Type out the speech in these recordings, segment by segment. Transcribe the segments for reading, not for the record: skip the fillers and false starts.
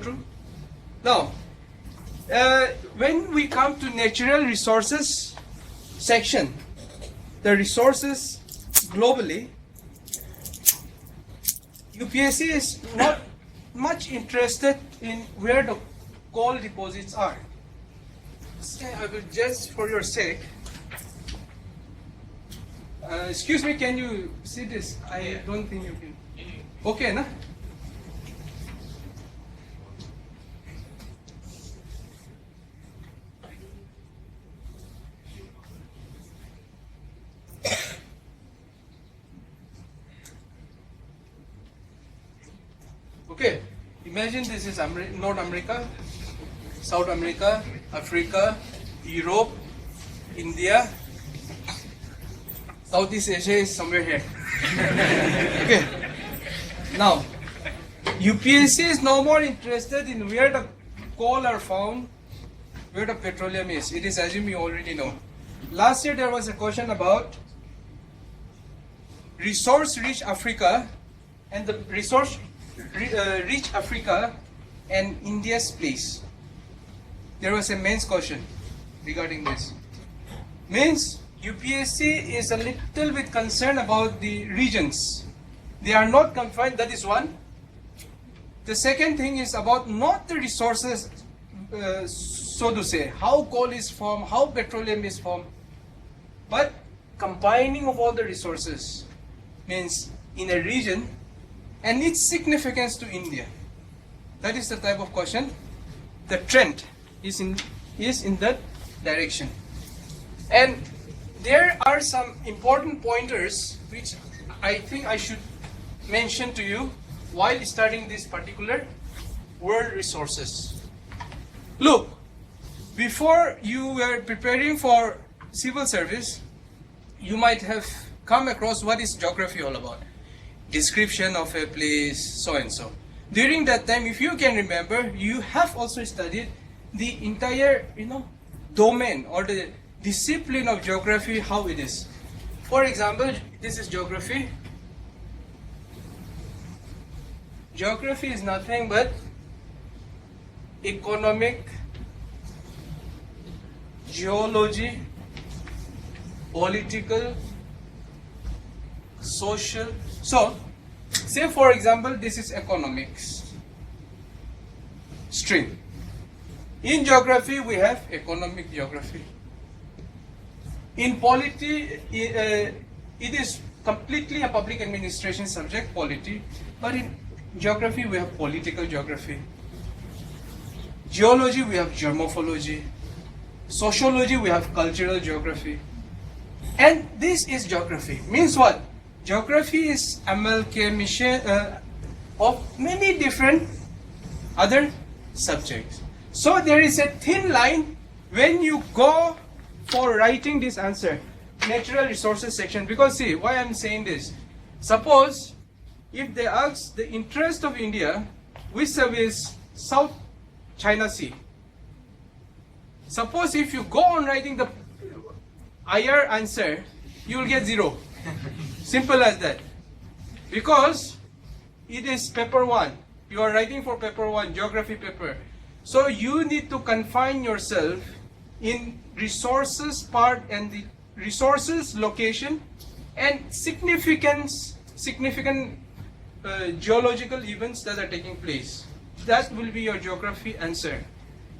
true? Now, when we come to natural resources section, the resources globally, UPSC is not much interested in where the coal deposits are. I will just for your sake. Excuse me, can you see this? I don't think you can. Okay, na? Okay, imagine this is North America, South America, Africa, Europe, India, Southeast Asia is somewhere here. Okay, now UPSC is no more interested in where the coal are found, where the petroleum is. It is assumed you already know. Last year there was a question about resource-rich Africa and the resource-rich Africa and India's place. There was a mains question regarding this. Means UPSC is a little bit concerned about the regions. They are not confined, that is one. The second thing is about not the resources, so to say, how coal is formed, how petroleum is formed, but combining of all the resources means in a region and its significance to India. That is the type of question. The trend is in that direction. And there are some important pointers which I think I should mention to you while studying this particular world resources. Look, before you were preparing for civil service, you might have come across what is geography all about. Description of a place, so and so. During that time, if you can remember, you have also studied the entire, domain or the discipline of geography, how it is. For example, this is geography. Geography is nothing but economic, geology, political, social. So, say for example, this is economics stream. In geography, we have economic geography. In polity, it is completely a public administration subject, polity. But in geography, we have political geography. Geology, we have geomorphology. Sociology, we have cultural geography. And this is geography. Means what? Geography is amalgamation of many different other subjects. So there is a thin line when you go for writing this answer, natural resources section. Because see, why I'm saying this. Suppose if they ask the interest of India, which is South China Sea. Suppose if you go on writing the IR answer, you will get 0. Simple as that. Because it is paper 1. You are writing for paper 1, geography paper. So you need to confine yourself in resources part and the resources location and significant geological events that are taking place. That will be your geography answer.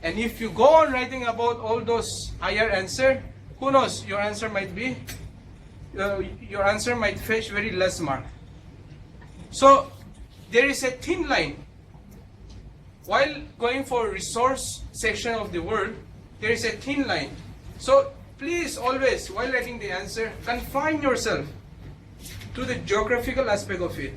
And if you go on writing about all those higher answer, who knows, your answer might be, your answer might fetch very less mark. So there is a thin line. While going for resource section of the world, there is a thin line. So please always, while writing the answer, confine yourself to the geographical aspect of it.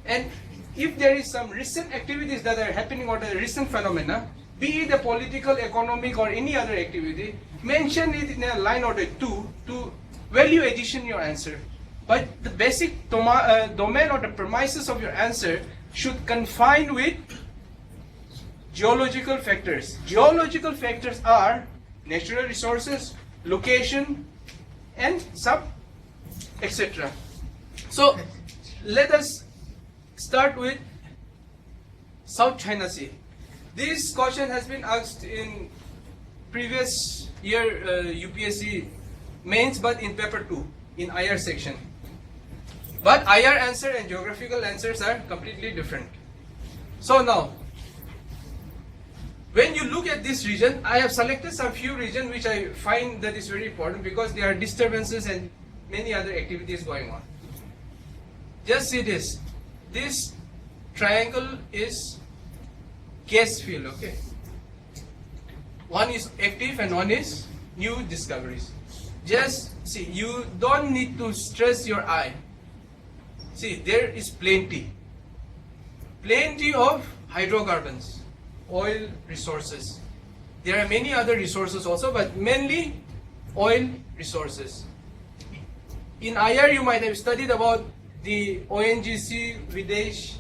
And if there is some recent activities that are happening or the recent phenomena, be it a political, economic or any other activity, mention it in a line or two to value addition your answer. But the basic domain or the premises of your answer should confine with geological factors. Geological factors are natural resources, location, and some etc. So let us start with South China Sea. This question has been asked in previous year UPSC mains, but in paper 2, in IR section. But IR answer and geographical answers are completely different. So now, when you look at this region, I have selected some few regions which I find that is very important because there are disturbances and many other activities going on. Just see this. This triangle is gas field, okay? One is active and one is new discoveries. Just see, you don't need to stress your eye. See, there is plenty of hydrocarbons, oil resources. There are many other resources also, but mainly oil resources. In IR, you might have studied about the ONGC Videsh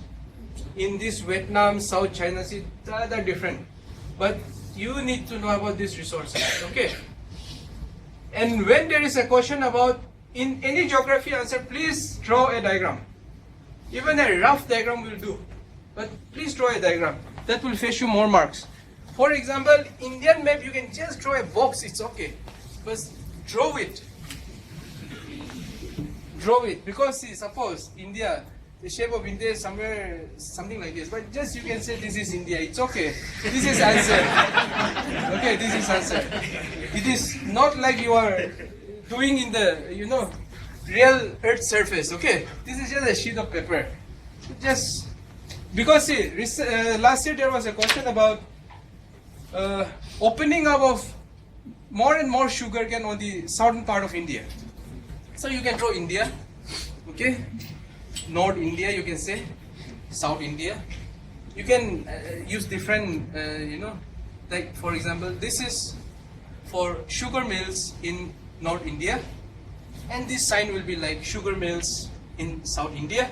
in this Vietnam, South China Sea. They're different, but you need to know about these resources, okay? And when there is a question about in any geography answer, please draw a diagram. Even a rough diagram will do, but please draw a diagram. That will fetch you more marks. For example, Indian map, you can just draw a box, it's okay. But draw it. Draw it, because see, suppose India, the shape of India is somewhere, something like this. But just you can say this is India, it's okay. This is answer. Okay, this is answer. It is not like you are doing in the, real earth surface, okay? This is just a sheet of paper. Just, because see, last year there was a question about opening up of more and more sugarcane on the southern part of India. So you can draw India, okay? North India, you can say, South India. You can use different, like for example, this is for sugar mills in North India, and this sign will be like sugar mills in South India.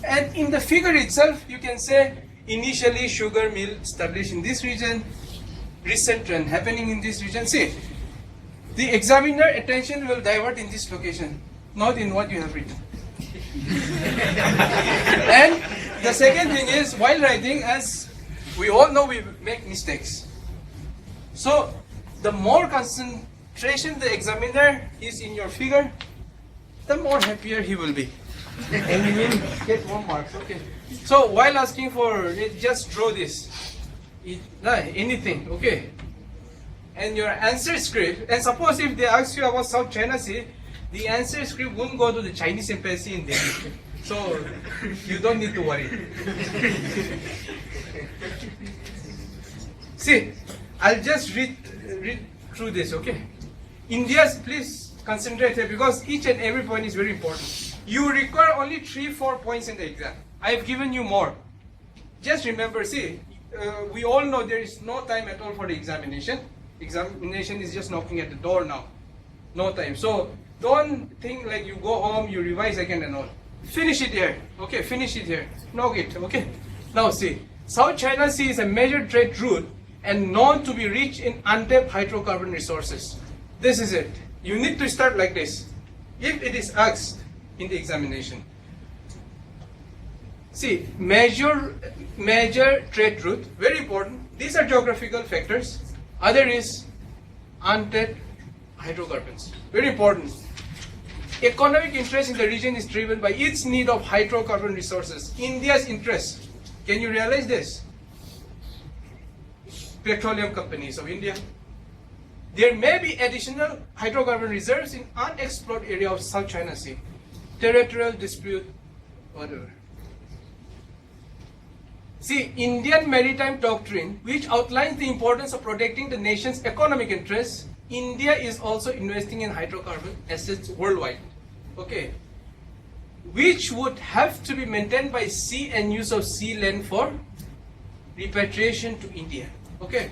And in the figure itself, you can say initially sugar mill established in this region, recent trend happening in this region. See, the examiner attention will divert in this location, not in what you have written. And the second thing is, while writing, as we all know, we make mistakes. So the more concentration the examiner is in your figure, the more happier he will be. And you will get more marks. Okay. So while asking for it, just draw this. Anything, okay? And your answer script, and suppose if they ask you about South China Sea, the answer script won't go to the Chinese embassy in Delhi. So you don't need to worry. See, I'll just read through this, okay? India's, please concentrate here because each and every point is very important. You require only 3-4 points in the exam. I have given you more. Just remember, see, we all know there is no time at all for the examination. Examination is just knocking at the door now. No time. So don't think like you go home, you revise again and all. Finish it here. Okay, finish it here. Knock it. Okay. Now see, South China Sea is a major trade route and known to be rich in untapped hydrocarbon resources. This is it. You need to start like this. If it is asked in the examination. See, major trade route, very important. These are geographical factors. Other is untapped hydrocarbons. Very important. Economic interest in the region is driven by its need of hydrocarbon resources. India's interest. Can you realize this? Petroleum companies of India. There may be additional hydrocarbon reserves in unexplored area of South China Sea. Territorial dispute, whatever. See, Indian Maritime Doctrine, which outlines the importance of protecting the nation's economic interests, India is also investing in hydrocarbon assets worldwide, okay, which would have to be maintained by sea and use of sea land for repatriation to India, okay.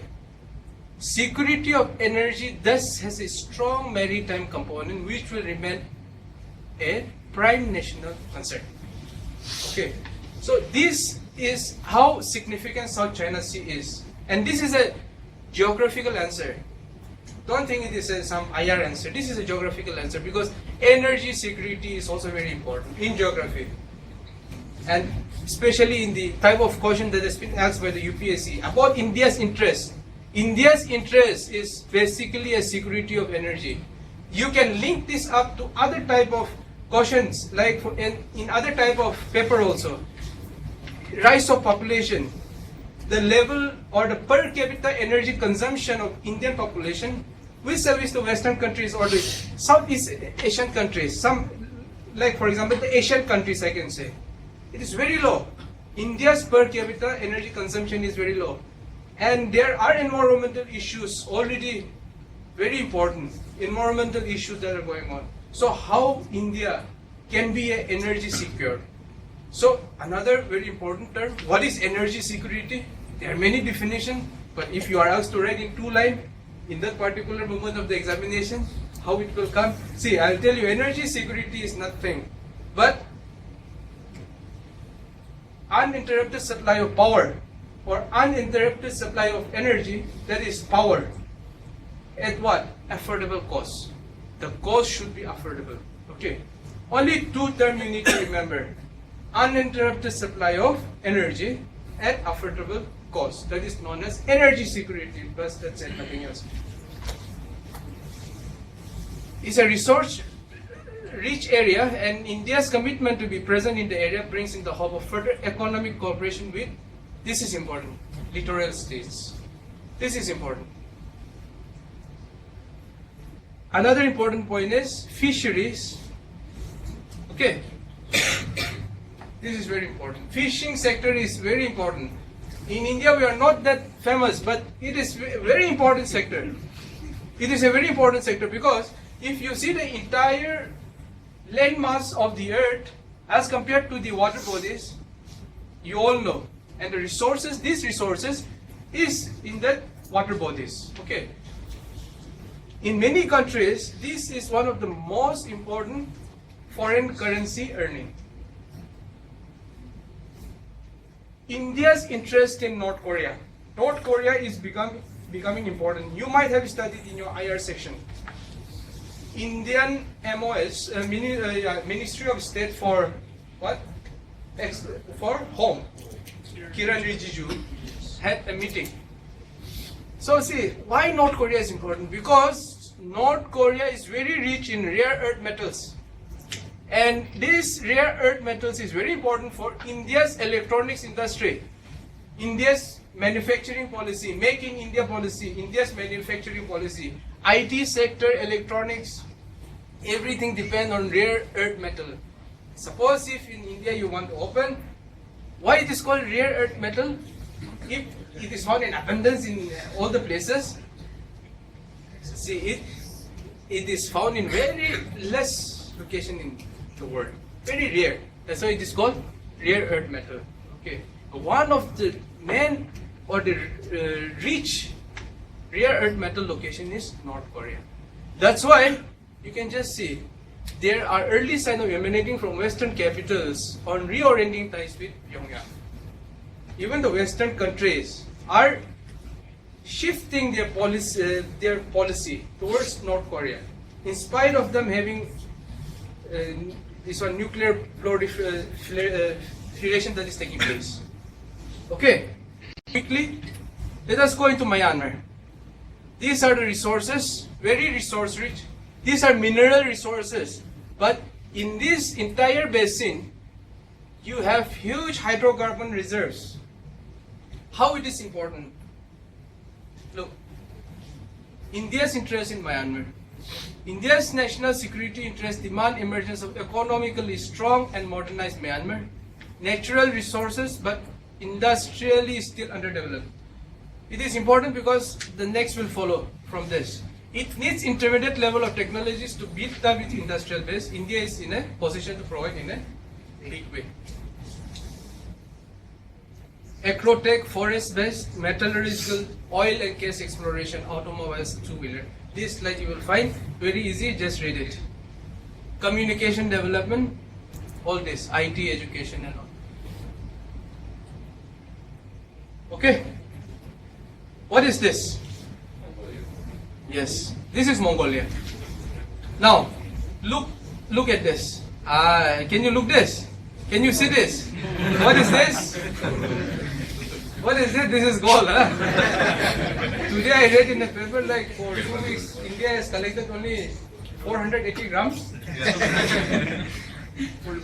Security of energy thus has a strong maritime component which will remain a prime national concern, okay. So this is how significant South China Sea is, and this is a geographical answer. Don't think it is some IR answer. This is a geographical answer because energy security is also very important in geography. And especially in the type of question that has been asked by the UPSC about India's interest. India's interest is basically a security of energy. You can link this up to other type of questions, like in other type of paper also. Rise of population, the level or the per capita energy consumption of Indian population vis-a-vis the Western countries or the Southeast Asian countries. Some, like for example, the Asian countries, I can say. It is very low. India's per capita energy consumption is very low. And there are environmental issues already very important. Environmental issues that are going on. So how India can be an energy secure? So another very important term, what is energy security? There are many definitions, but if you are asked to write in 2 lines, in that particular moment of the examination, how it will come? See, I'll tell you, energy security is nothing but uninterrupted supply of power or uninterrupted supply of energy, that is power, at what? Affordable cost. The cost should be affordable. Okay. Only 2 terms you need to remember. Uninterrupted supply of energy at affordable cost. That is known as energy security. Plus, that's it, nothing else. It's a resource-rich area, and India's commitment to be present in the area brings in the hope of further economic cooperation with, this is important, littoral states. This is important. Another important point is fisheries. Okay. This is very important. Fishing sector is very important. In India, we are not that famous, but it is a very important sector. It is a very important sector because if you see the entire land mass of the earth as compared to the water bodies, you all know. And the resources, these resources is in the water bodies. Okay. In many countries, this is one of the most important foreign currency earning. India's interest in North Korea. North Korea is becoming important. You might have studied in your IR section. Indian MOS, Ministry of State for what? For Home. Kiran Rijiju had a meeting. So see, why North Korea is important? Because North Korea is very rich in rare earth metals. And these rare earth metals is very important for India's electronics industry, India's manufacturing policy, Make in India policy, India's manufacturing policy, IT sector, electronics, everything depends on rare earth metal. Suppose if in India you want to open, why it is called rare earth metal? If it is found in abundance in all the places, see it is found in very less location in the world. Very rare. That's why it is called rare earth metal. Okay. One of the main or the rich rare earth metal location is North Korea. That's why you can just see there are early signs of emanating from Western capitals on reorienting ties with Pyongyang. Even the Western countries are shifting their policy towards North Korea, in spite of them having this one nuclear proliferation that is taking place. Okay, quickly, let us go into Myanmar. These are the resources, very resource rich. These are mineral resources, but in this entire basin, you have huge hydrocarbon reserves. How it is important? Look, India's interest in Myanmar. India's national security interests demand emergence of economically strong and modernized Myanmar. Natural resources, but industrially still underdeveloped. It is important because the next will follow from this. It needs intermediate level of technologies to build up its industrial base. India is in a position to provide in a big way. Agrotech, forest-based, metallurgical, oil and gas exploration, automobiles, two-wheeler. This slide you will find very easy, just read it. Communication development, all this, IT, education and all. Okay. What is this? Yes, this is Mongolia. Now, look at this. Can you look this? Can you see this? What is this? What is this? This is gold, huh? Today I read in the paper like for 2 weeks India has collected only 480 grams.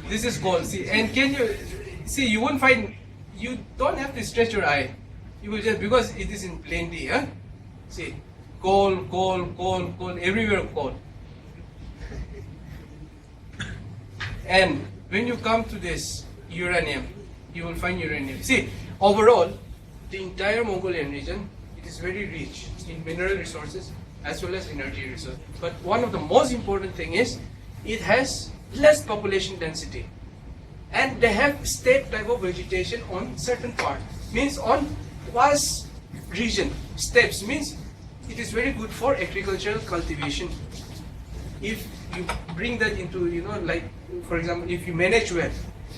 This is gold. See, and can you see? You won't find. You don't have to stretch your eye. You will just because it is in plenty. Huh? See, gold, gold, gold, gold, everywhere gold. And when you come to this uranium, you will find uranium. See, overall, the entire Mongolian region, it is very rich in mineral resources as well as energy resources. But one of the most important thing is, it has less population density. And they have steppe type of vegetation on certain part. Means on vast region, steppes means it is very good for agricultural cultivation. If you bring that into, like for example, if you manage well.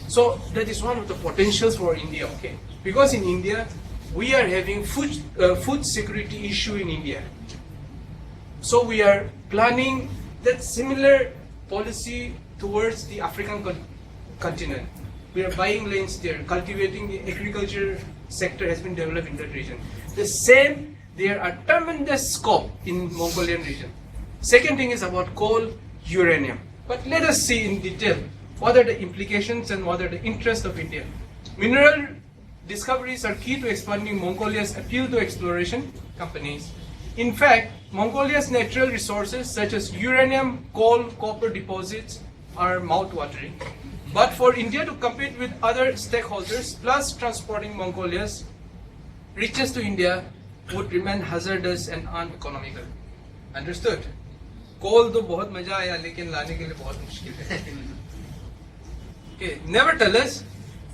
So that is one of the potentials for India, okay? Because in India, we are having food security issue in India. So we are planning that similar policy towards the African continent. We are buying lands there, cultivating the agriculture sector has been developed in that region. The same, there are tremendous scope in Mongolian region. Second thing is about coal, uranium. But let us see in detail what are the implications and what are the interests of India. Mineral discoveries are key to expanding Mongolia's appeal to exploration companies. In fact, Mongolia's natural resources such as uranium, coal, copper deposits are mouth-watering. But for India to compete with other stakeholders, plus transporting Mongolia's riches to India would remain hazardous and uneconomical. Understood? Coal तो बहुत मजा आया लेकिन लाने के लिए बहुत मुश्किल है. Okay, nevertheless,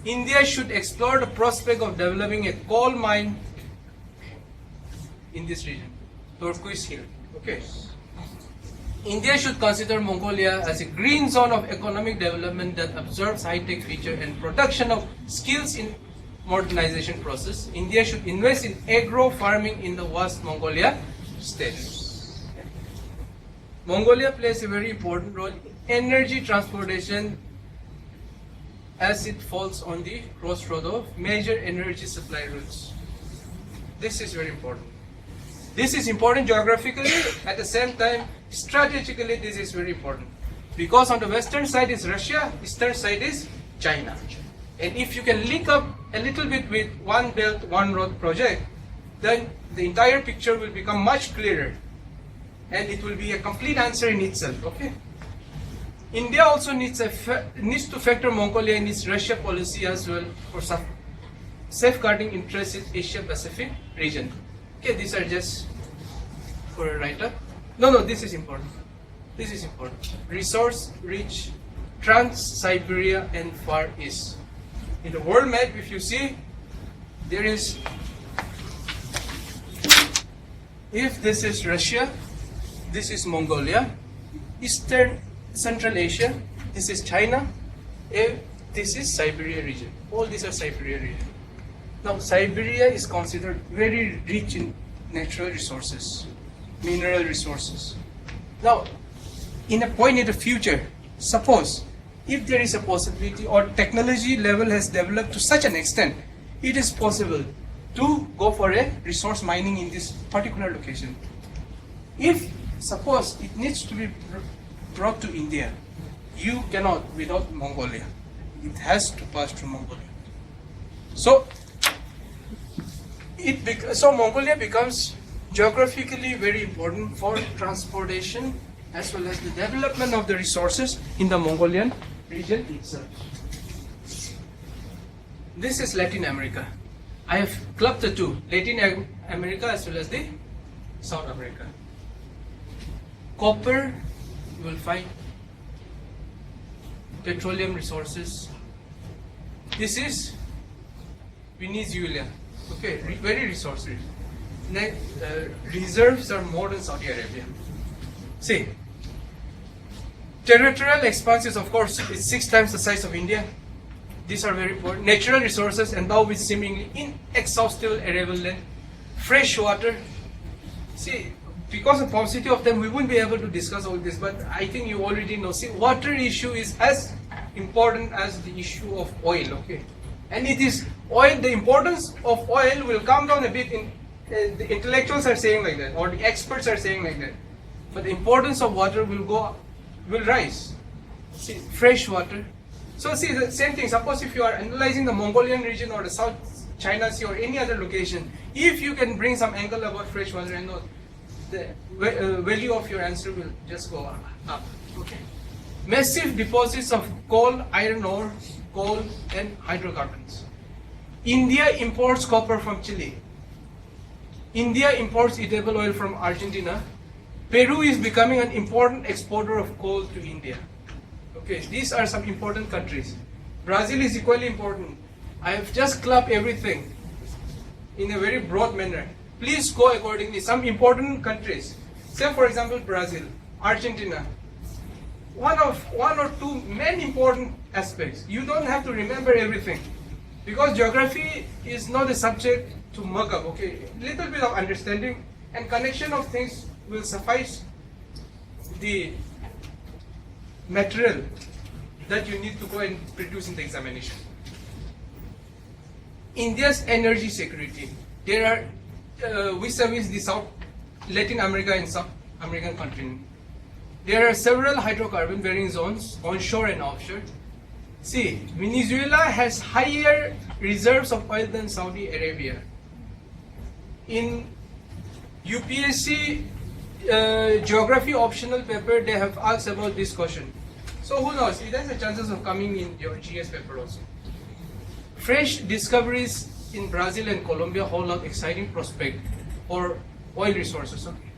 India should explore the prospect of developing a coal mine in this region, Turkish Hill. Okay. India should consider Mongolia as a green zone of economic development that absorbs high-tech feature and production of skills in modernization process. India should invest in agro farming in the West Mongolia state. Mongolia plays a very important role in energy transportation as it falls on the crossroad of major energy supply routes. This is very important. This is important geographically, at the same time, strategically this is very important. Because on the western side is Russia, eastern side is China. And if you can link up a little bit with One Belt, One Road project, then the entire picture will become much clearer. And it will be a complete answer in itself, okay? India also needs to factor Mongolia in its Russia policy as well for safeguarding interests in Asia Pacific region. Okay, these are just for a write-up. No, this is important. This is important. Resource-rich Trans-Siberia and Far East. In the world map, if you see, there is, if this is Russia, this is Mongolia, Eastern Central Asia, this is China, this is Siberia region. All these are Siberia region. Now, Siberia is considered very rich in natural resources, mineral resources. Now, in a point in the future, suppose if there is a possibility or technology level has developed to such an extent, it is possible to go for a resource mining in this particular location. If suppose it needs to be brought to India, you cannot without Mongolia. It has to pass through Mongolia. So, so Mongolia becomes geographically very important for transportation as well as the development of the resources in the Mongolian region itself. This is Latin America. I have clubbed the two, Latin America as well as the South America. Copper, you will find petroleum resources. This is Venezuela. Okay, very resource rich. Reserves are more than Saudi Arabia. See, territorial expanse of course, is 6 times the size of India. These are very important. Natural resources endowed with seemingly inexhaustible arable land. Fresh water. See, because of paucity of them, we won't be able to discuss all this, but I think you already know. See, water issue is as important as the issue of oil, okay? And it is oil, the importance of oil will come down a bit in, the intellectuals are saying like that, or the experts are saying like that. But the importance of water will rise. See, fresh water. So see, the same thing, suppose if you are analyzing the Mongolian region or the South China Sea or any other location, if you can bring some angle about fresh water, and the value of your answer will just go up. Okay. Massive deposits of coal, iron ore, coal and hydrocarbons. India imports copper from Chile. India imports edible oil from Argentina. Peru is becoming an important exporter of coal to India. Okay, these are some important countries. Brazil is equally important. I have just clubbed everything in a very broad manner. Please go accordingly. Some important countries. Say for example Brazil, Argentina. One or two main important aspects. You don't have to remember everything, because geography is not a subject to mug up. Okay, little bit of understanding and connection of things will suffice the material that you need to go and produce in the examination. India's energy security. There are vis-a-vis the South Latin America and South American continent. There are several hydrocarbon bearing zones onshore and offshore. See, Venezuela has higher reserves of oil than Saudi Arabia. In UPSC geography optional paper, they have asked about this question. So who knows, it has a chances of coming in your GS paper also. Fresh discoveries in Brazil and Colombia hold out exciting prospect for oil resources. Okay?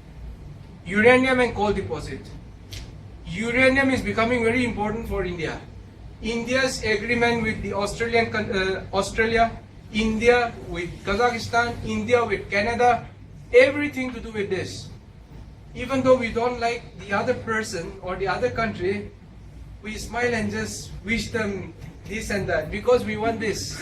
Uranium and coal deposit. Uranium is becoming very important for India. India's agreement with the Australia, India with Kazakhstan, India with Canada, everything to do with this. Even though we don't like the other person or the other country, we smile and just wish them this and that because we want this.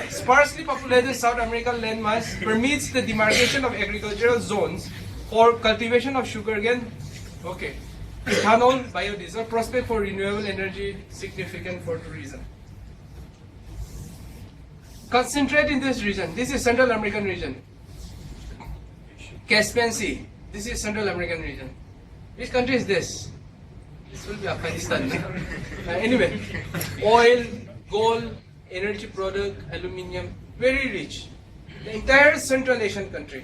Sparsely populated South American landmass permits the demarcation of agricultural zones for cultivation of sugarcane. Okay. Ethanol, biodiesel, prospect for renewable energy, significant for tourism. Concentrate in this region. This is Central American region. Caspian Sea. This is Central American region. Which country is this? This will be Afghanistan. Anyway, oil, gold, energy product, aluminium, very rich. The entire Central Asian country.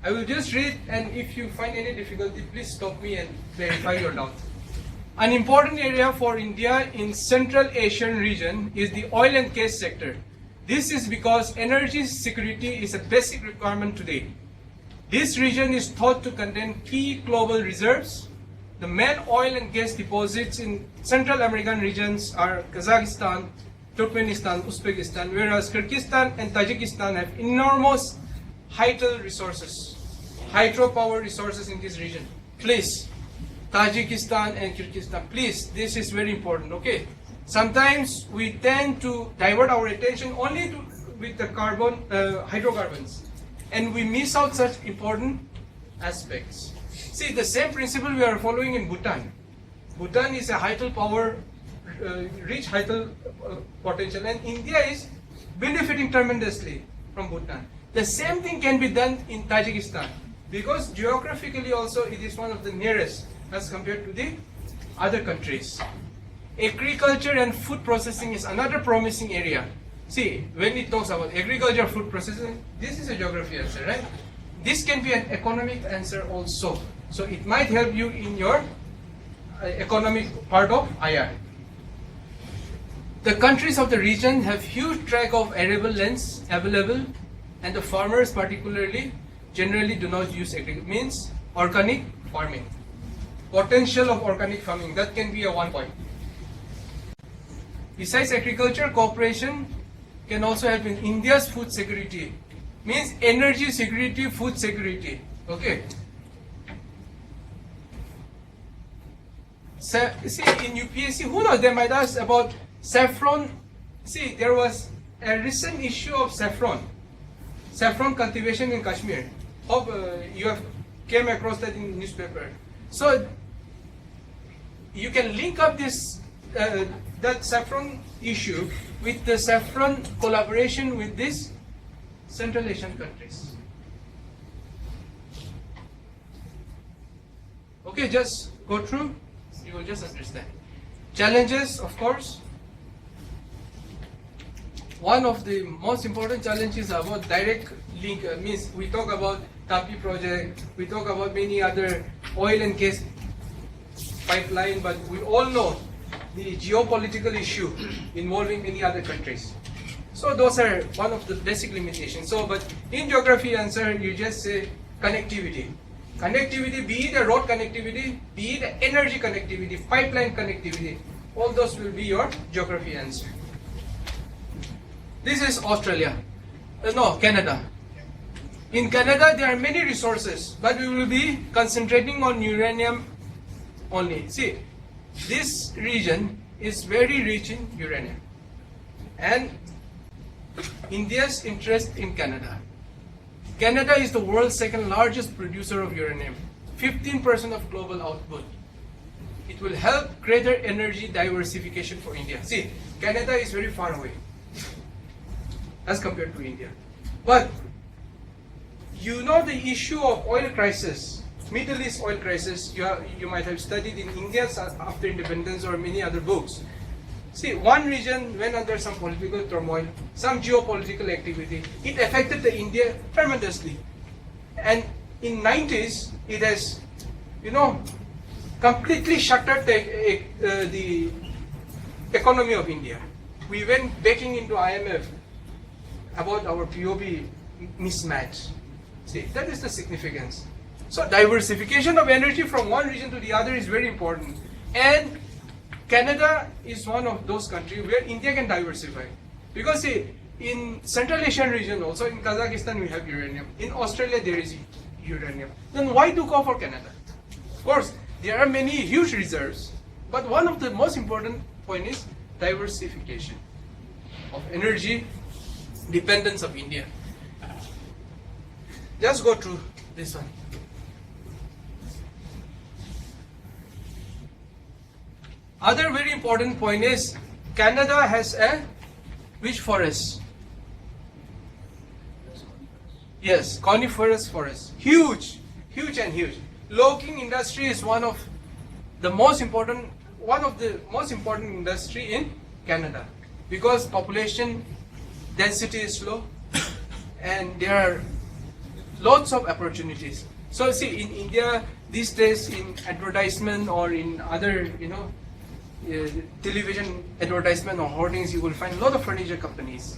I will just read, and if you find any difficulty, please stop me and clarify your doubt. An important area for India in Central Asian region is the oil and gas sector. This is because energy security is a basic requirement today. This region is thought to contain key global reserves. The main oil and gas deposits in Central American regions are Kazakhstan, Turkmenistan, Uzbekistan, whereas Kyrgyzstan and Tajikistan have enormous hydel resources, hydropower resources in this region. Please, Tajikistan and Kyrgyzstan, please, this is very important, okay? Sometimes we tend to divert our attention only with the hydrocarbons, and we miss out such important aspects. See, the same principle we are following in Bhutan. Bhutan is a hydel power, rich hydel potential, and India is benefiting tremendously from Bhutan. The same thing can be done in Tajikistan, because geographically also it is one of the nearest as compared to the other countries. Agriculture and food processing is another promising area. See, when it talks about agriculture, food processing, this is a geography answer, right? This can be an economic answer also. So it might help you in your economic part of IR. The countries of the region have huge tract of arable lands available, and the farmers particularly generally do not use means organic farming. Potential of organic farming, that can be a 1 point. Besides agriculture, cooperation can also help in India's food security. Means energy security, food security. Okay. So, see, in UPSC, who knows, they might ask about saffron. See, there was a recent issue of saffron cultivation in Kashmir. Hope you have came across that in newspaper. So you can link up this that saffron issue with the saffron collaboration with these Central Asian countries. Okay, just go through, you will just understand. Challenges, of course. One of the most important challenges about direct link, means we talk about TAPI project, we talk about many other oil and gas pipeline, but we all know the geopolitical issue involving many other countries. So those are one of the basic limitations. So, but in geography answer, you just say connectivity. Connectivity, be it a road connectivity, be it energy connectivity, pipeline connectivity, all those will be your geography answer. This is Australia. No, Canada. In Canada, there are many resources, but we will be concentrating on uranium only. See, this region is very rich in uranium. And India's interest in Canada. Canada is the world's second largest producer of uranium, 15% of global output. It will help greater energy diversification for India. See, Canada is very far away as compared to India. But you know the issue of oil crisis, Middle East oil crisis, you might have studied in India after independence or many other books. See, one region went under some political turmoil, some geopolitical activity. It affected the India tremendously. And in 90s, it has, completely shattered the economy of India. We went backing into IMF about our POB mismatch. See, that is the significance. So diversification of energy from one region to the other is very important. And Canada is one of those countries where India can diversify. Because see, in Central Asian region also, in Kazakhstan we have uranium. In Australia there is uranium. Then why do go for Canada? Of course, there are many huge reserves. But one of the most important point is diversification of energy dependence of India. Just go through this one. Other very important point is Canada has a which forest? Yes, coniferous forest. Huge, huge and huge. Logging industry is one of the most important industry in Canada because population density is low and there are lots of opportunities. So see, in India these days in advertisement or in other television advertisement or hoardings, you will find a lot of furniture companies.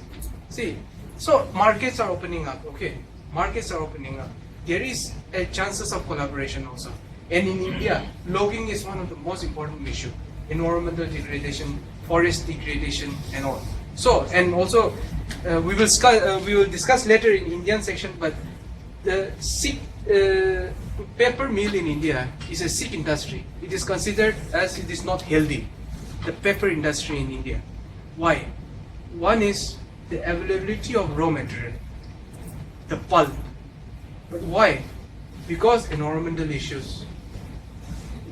See, so markets are opening up. Okay, markets are opening up. There is a chances of collaboration also. And in India, logging is one of the most important issue. Environmental degradation, forest degradation, and all. So, and also we will discuss later in Indian section. But the paper mill in India is a sick industry. It is considered as it is not healthy. The paper industry in India. Why? One is the availability of raw material, the pulp. But why? Because environmental issues,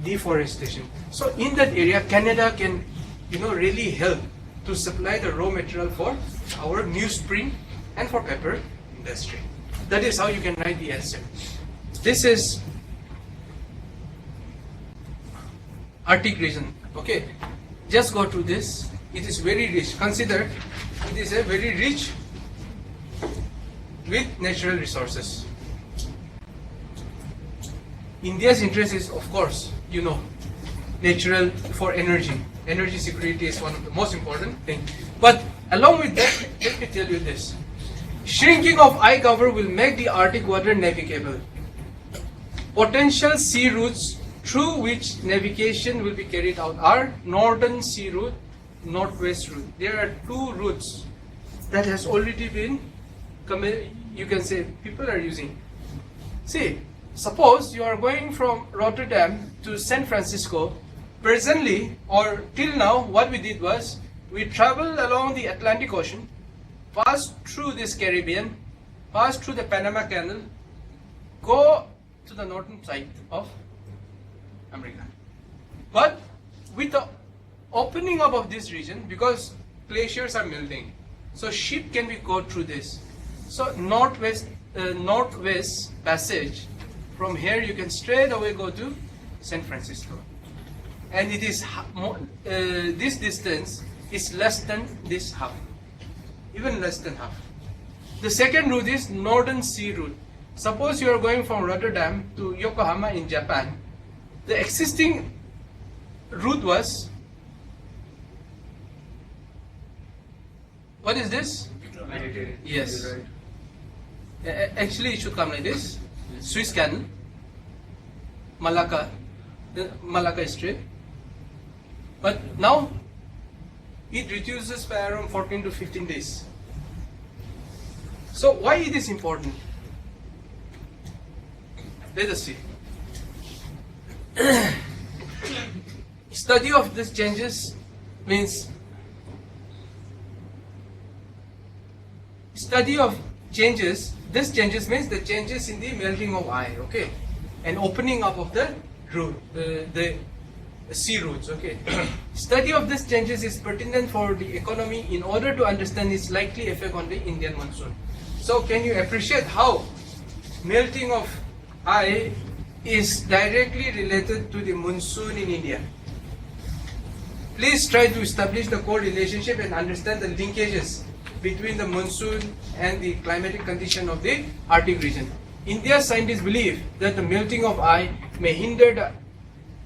deforestation. So in that area, Canada can, really help to supply the raw material for our newsprint and for paper industry. That is how you can write the answer. This is Arctic region. Okay, just go to this. It is very rich. Consider it is a very rich with natural resources. India's interest is, of course, natural for energy. Energy security is one of the most important things. But along with that, let me tell you this. Shrinking of ice cover will make the Arctic water navigable. Potential sea routes through which navigation will be carried out are northern sea route, northwest route. There are two routes that has already been, you can say, people are using. See, suppose you are going from Rotterdam to San Francisco. Presently, or till now, what we did was, we traveled along the Atlantic Ocean, passed through this Caribbean, passed through the Panama Canal, go to the northern side of America. But with the opening up of this region, because glaciers are melting, so ship can be go through this. So northwest passage, from here you can straight away go to San Francisco, and it is this distance is less than this half, even less than half. The second route is Northern Sea route. Suppose you are going from Rotterdam to Yokohama in Japan. The existing route was, what is this? Yes. Actually, it should come like this: Swiss Canal, Malacca Strait. But now it reduces by around 14 to 15 days. So why it is important? Let us see. Study of these changes means This changes means the changes in the melting of ice, okay, and opening up of the route, the sea routes, okay. Study of these changes is pertinent for the economy in order to understand its likely effect on the Indian monsoon. So, can you appreciate how melting of ice is directly related to the monsoon in India? Please try to establish the correlationship and understand the linkages between the monsoon and the climatic condition of the Arctic region. India's scientists believe that the melting of ice may hinder the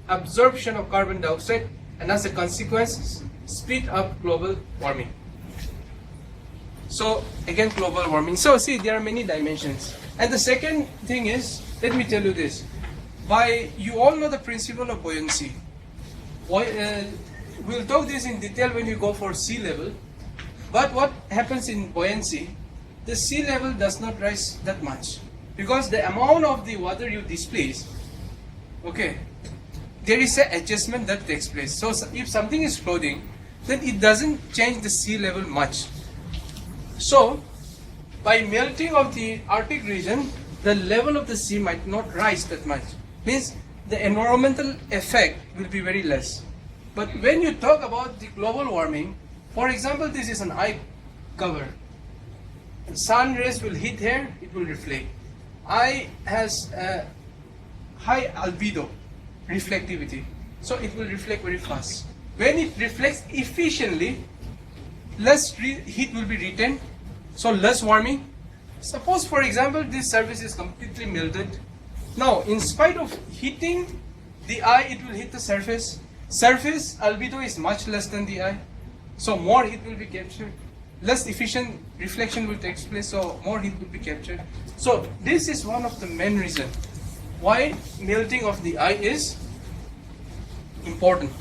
absorption of carbon dioxide and as a consequence speed up global warming. So again, global warming. So see, there are many dimensions. And the second thing is, let me tell you this. You all know the principle of buoyancy. We'll talk this in detail when we go for sea level. But what happens in buoyancy, the sea level does not rise that much, because the amount of the water you displace, okay, there is an adjustment that takes place. So if something is floating, then it doesn't change the sea level much. So by melting of the Arctic region, the level of the sea might not rise that much. Means the environmental effect will be very less. But when you talk about the global warming, for example, this is an ice cover. Sun rays will hit here, it will reflect. Ice has a high albedo, reflectivity, so it will reflect very fast. When it reflects efficiently, less heat will be retained, so less warming. Suppose, for example, this surface is completely melted. Now, in spite of heating the eye, it will hit the surface. Surface albedo is much less than the eye, so more heat will be captured. Less efficient reflection will take place, so more heat will be captured. So this is one of the main reasons why melting of the eye is important.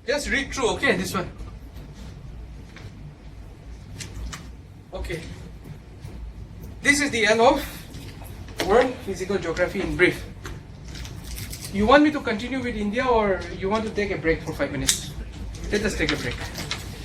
Just read through, okay, this one. Okay. This is the end of World Physical Geography in brief. You want me to continue with India, or you want to take a break for 5 minutes? Let us take a break.